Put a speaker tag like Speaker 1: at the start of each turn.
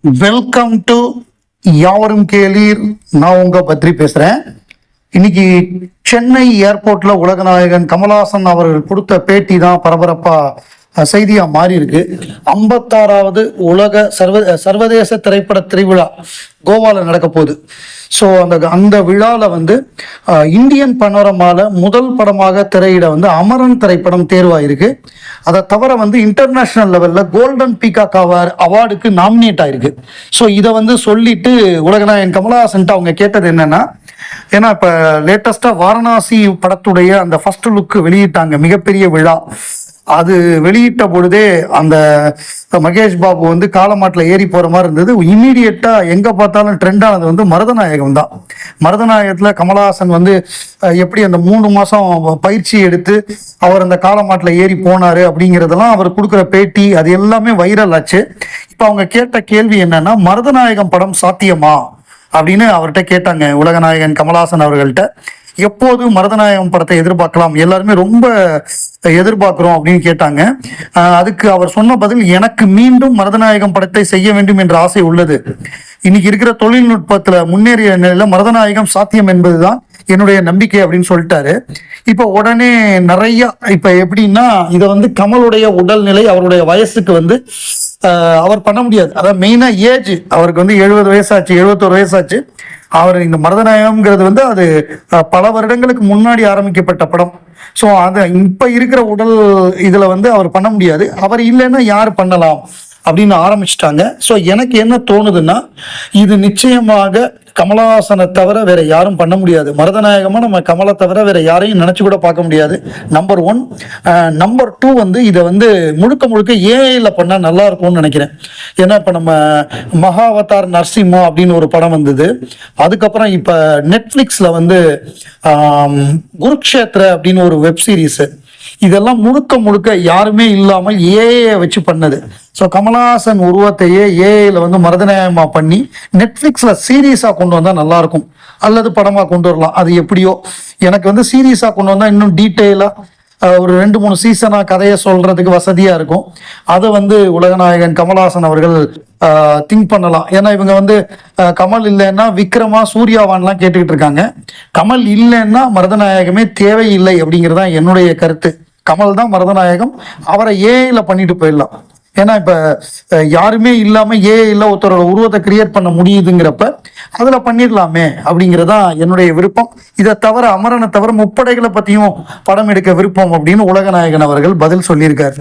Speaker 1: Welcome to யாவரும் கேளீர். நான் உங்க பத்ரி பேசுறேன். இன்னைக்கு சென்னை ஏர்போர்ட்ல உலகநாயகன் கமலஹாசன் அவர்கள் கொடுத்த பேட்டி தான் பரபரப்பா செய்தியா மாறி இருக்கு. 56வது உலக சர்வதேச திரைப்பட திருவிழா கோவால நடக்க போகுது. ஸோ அந்த விழாவில் இந்தியன் பனோரமால முதல் படமாக திரையிட அமரன் திரைப்படம் தேர்வாயிருக்கு. அதை தவிர இன்டர்நேஷனல் லெவலில் கோல்டன் பீகாக் அவார்டுக்கு நாமினேட் ஆயிருக்கு. ஸோ இதை சொல்லிட்டு உலகநாயகன் கமலஹாசன்ட்டு அவங்க கேட்டது என்னன்னா, ஏன்னா இப்போ லேட்டஸ்டாக வாரணாசி படத்துடைய அந்த ஃபர்ஸ்ட் லுக் வெளியிட்டாங்க, மிகப்பெரிய விழா. அது வெளியிட்ட பொழுதே அந்த மகேஷ் பாபு காலமாட்டில் ஏறி போற மாதிரி இருந்தது. இம்மீடியட்டா எங்க பார்த்தாலும் ட்ரெண்ட் ஆனது மருதநாயகம் தான். மருதநாயகத்துல கமலஹாசன் எப்படி அந்த 3 மாசம் பயிற்சி எடுத்து அவர் அந்த காலமாட்டில் ஏறி போனாரு அப்படிங்கிறதெல்லாம் அவர் கொடுக்குற பேட்டி அது எல்லாமே வைரல் ஆச்சு. இப்போ அவங்க கேட்ட கேள்வி என்னன்னா, மருதநாயகம் படம் சாத்தியமா அப்படின்னு அவர்கிட்ட கேட்டாங்க உலகநாயகன் கமலஹாசன் அவர்கள்ட்ட. எப்போது மருதநாயகம் படத்தை எதிர்பார்க்கலாம், எல்லாருமே ரொம்ப எதிர்பார்க்கிறோம் அப்படின்னு கேட்டாங்க. அதுக்கு அவர் சொன்ன பதில், எனக்கு மீண்டும் மருதநாயகம் படத்தை செய்ய வேண்டும் என்ற ஆசை உள்ளது. இன்னைக்கு இருக்கிற தொழில்நுட்பத்துல முன்னேறிய நிலையில மருதநாயகம் சாத்தியம் என்பதுதான் என்னுடைய நம்பிக்கை அப்படின்னு சொல்லிட்டாரு. இப்ப உடனே நிறைய இப்ப எப்படின்னா, இதை கமலுடைய உடல்நிலை, அவருடைய வயசுக்கு அவர் பண்ண முடியாது. அதாவது மெயினா ஏஜ், அவருக்கு 70 வயசாச்சு, 71 வயசாச்சு. அவர் இந்த மருதநாயகம்ங்கிறது அது பல வருடங்களுக்கு முன்னாடி ஆரம்பிக்கப்பட்ட படம். ஸோ அது இப்ப இருக்கிற உடல் இதுல அவர் பண்ண முடியாது. அவர் இல்லைன்னா யார் பண்ணலாம் அப்படின்னு ஆரம்பிச்சிட்டாங்க. ஸோ எனக்கு என்ன தோணுதுன்னா, இது நிச்சயமாக கமலஹாசனை தவிர வேற யாரும் பண்ண முடியாது. மருதநாயகமா நம்ம கமலை தவிர வேற யாரையும் நினைச்சு கூட பார்க்க முடியாது. நம்பர் 1. நம்பர் 2 இதை முழுக்க முழுக்க ஏஐல பண்ணா நல்லா இருக்கும்னு நினைக்கிறேன். ஏன்னா இப்ப நம்ம மகாவதார் நரசிம்மா அப்படின்னு ஒரு படம் வந்தது. அதுக்கப்புறம் இப்ப நெட்ஃபிளிக்ஸ்ல குருக்ஷேத்ர அப்படின்னு ஒரு வெப் சீரிஸ். இதெல்லாம் முழுக்க முழுக்க யாருமே இல்லாமல் ஏஐ வச்சு பண்ணது. ஸோ கமலஹாசன் உருவத்தையே ஏஐல மருதநாயகமா பண்ணி நெட்ஃபிளிக்ஸ்ல சீரீஸா கொண்டு வந்தா நல்லா இருக்கும், அல்லது படமா கொண்டு வரலாம். அது எப்படியோ, எனக்கு சீரீஸா கொண்டு வந்தா இன்னும் டீட்டெயிலா ஒரு 2-3 சீசனா கதையை சொல்றதுக்கு வசதியா இருக்கும். அதை உலகநாயகன் கமலஹாசன் அவர்கள் திங்க் பண்ணலாம். ஏன்னா இவங்க கமல் இல்லைன்னா விக்ரமா சூர்யாவான்லாம் கேட்டுக்கிட்டு இருக்காங்க. கமல் இல்லைன்னா மருதநாயகமே தேவையில்லை அப்படிங்கிறதான் என்னுடைய கருத்து. கமல் தான் மருதநாயகம், அவரை ஏஐல பண்ணிட்டு போயிடலாம். ஏன்னா இப்ப யாருமே இல்லாம ஏஐல ஒருத்தரோட உருவத்தை கிரியேட் பண்ண முடியுதுங்கிறப்ப அதுல பண்ணிடலாமே அப்படிங்கிறதான் என்னுடைய விருப்பம். இதை தவிர அமரனை தவிர முப்படைகளை பத்தியும் படம் எடுக்க விருப்பம் அப்படின்னு உலகநாயகன் அவர்கள் பதில் சொல்லியிருக்காரு.